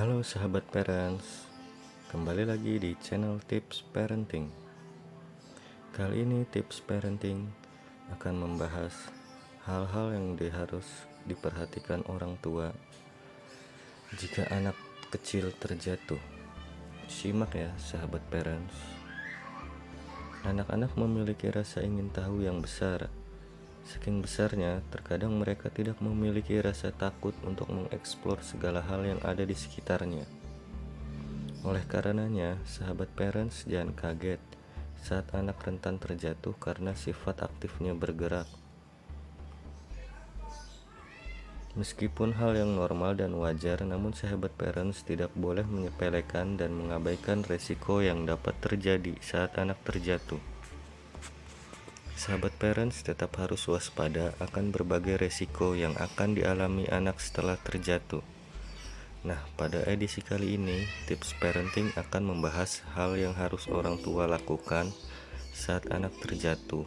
Halo sahabat parents, kembali lagi di channel Tips Parenting. Kali ini Tips Parenting akan membahas hal-hal yang harus diperhatikan orang tua jika anak kecil terjatuh. Simak ya sahabat parents. Anak-anak memiliki rasa ingin tahu yang besar. Saking besarnya, terkadang mereka tidak memiliki rasa takut untuk mengeksplor segala hal yang ada di sekitarnya. Oleh karenanya, sahabat parents jangan kaget saat anak rentan terjatuh karena sifat aktifnya bergerak. Meskipun hal yang normal dan wajar, namun sahabat parents tidak boleh menyepelekan dan mengabaikan resiko yang dapat terjadi saat anak terjatuh. Sahabat parents tetap harus waspada akan berbagai resiko yang akan dialami anak setelah terjatuh. Nah, pada edisi kali ini, Tips Parenting akan membahas hal yang harus orang tua lakukan saat anak terjatuh.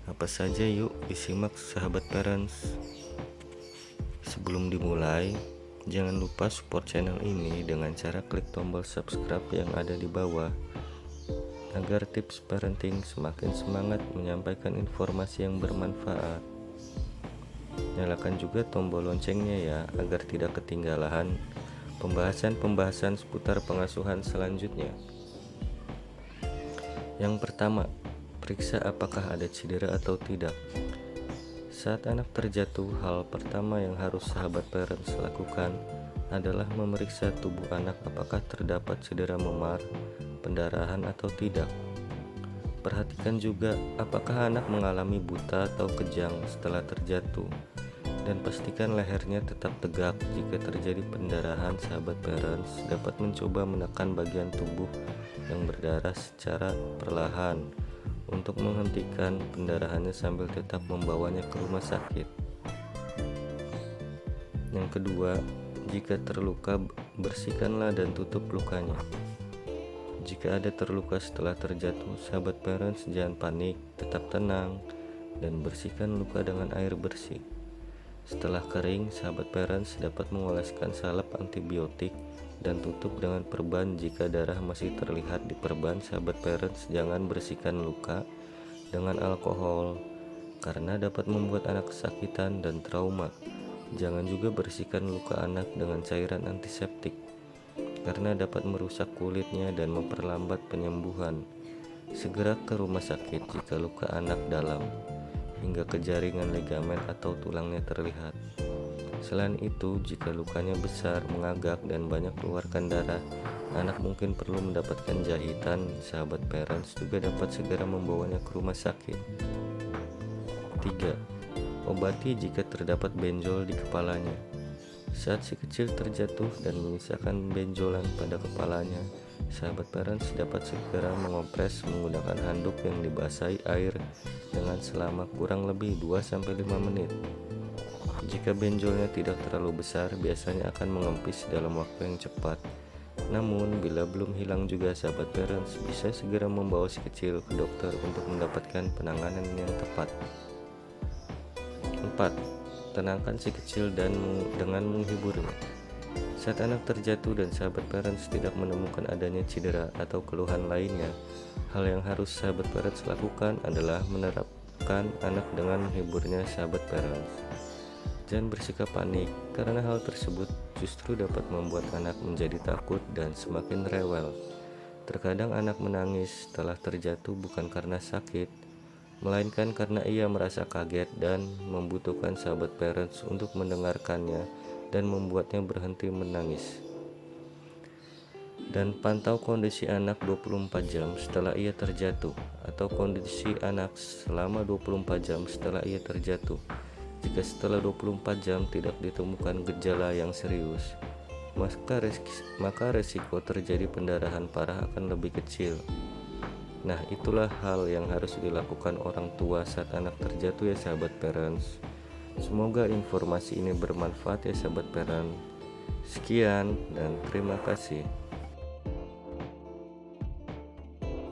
Apa saja yuk disimak sahabat parents. Sebelum dimulai, jangan lupa support channel ini dengan cara klik tombol subscribe yang ada di bawah agar Tips Parenting semakin semangat menyampaikan informasi yang bermanfaat. Nyalakan juga tombol loncengnya ya, agar tidak ketinggalan pembahasan-pembahasan seputar pengasuhan selanjutnya. Yang pertama, periksa apakah ada cedera atau tidak. Saat anak terjatuh, hal pertama yang harus sahabat parents lakukan adalah memeriksa tubuh anak apakah terdapat cedera memar, pendarahan atau tidak. Perhatikan juga apakah anak mengalami buta atau kejang setelah terjatuh, dan pastikan lehernya tetap tegak. Jika terjadi pendarahan, sahabat parents dapat mencoba menekan bagian tubuh yang berdarah secara perlahan untuk menghentikan pendarahannya sambil tetap membawanya ke rumah sakit. Yang kedua, jika terluka, bersihkanlah dan tutup lukanya. Jika ada terluka setelah terjatuh, sahabat parents jangan panik, tetap tenang, dan bersihkan luka dengan air bersih. Setelah kering, sahabat parents dapat mengoleskan salep antibiotik dan tutup dengan perban. Jika darah masih terlihat di perban, sahabat parents jangan bersihkan luka dengan alkohol, karena dapat membuat anak kesakitan dan trauma. Jangan juga bersihkan luka anak dengan cairan antiseptik, karena dapat merusak kulitnya dan memperlambat penyembuhan. Segera ke rumah sakit jika luka anak dalam, hingga ke jaringan ligamen atau tulangnya terlihat. Selain itu, jika lukanya besar, mengagak, dan banyak keluarkan darah, anak mungkin perlu mendapatkan jahitan. Sahabat parents juga dapat segera membawanya ke rumah sakit. 3. Obati jika terdapat benjol di kepalanya. Saat si kecil terjatuh dan menyisakan benjolan pada kepalanya, sahabat parents dapat segera mengopres menggunakan handuk yang dibasahi air dengan selama kurang lebih 2-5 menit. Jika benjolnya tidak terlalu besar, biasanya akan mengempis dalam waktu yang cepat. Namun, bila belum hilang juga, sahabat parents bisa segera membawa si kecil ke dokter untuk mendapatkan penanganan yang tepat. 4. Tenangkan si kecil dengan menghiburnya. Saat anak terjatuh dan sahabat parents tidak menemukan adanya cedera atau keluhan lainnya, hal yang harus sahabat parents lakukan adalah menerapkan anak dengan menghiburnya. Sahabat parents jangan bersikap panik, karena hal tersebut justru dapat membuat anak menjadi takut dan semakin rewel. Terkadang anak menangis setelah terjatuh bukan karena sakit, melainkan karena ia merasa kaget dan membutuhkan sahabat parents untuk mendengarkannya dan membuatnya berhenti menangis. Dan pantau kondisi anak 24 jam setelah ia terjatuh, atau kondisi anak selama 24 jam setelah ia terjatuh. Jika setelah 24 jam tidak ditemukan gejala yang serius, maka resiko terjadi pendarahan parah akan lebih kecil. Nah, itulah hal yang harus dilakukan orang tua saat anak terjatuh ya sahabat parents. Semoga informasi ini bermanfaat ya sahabat parents. Sekian dan terima kasih.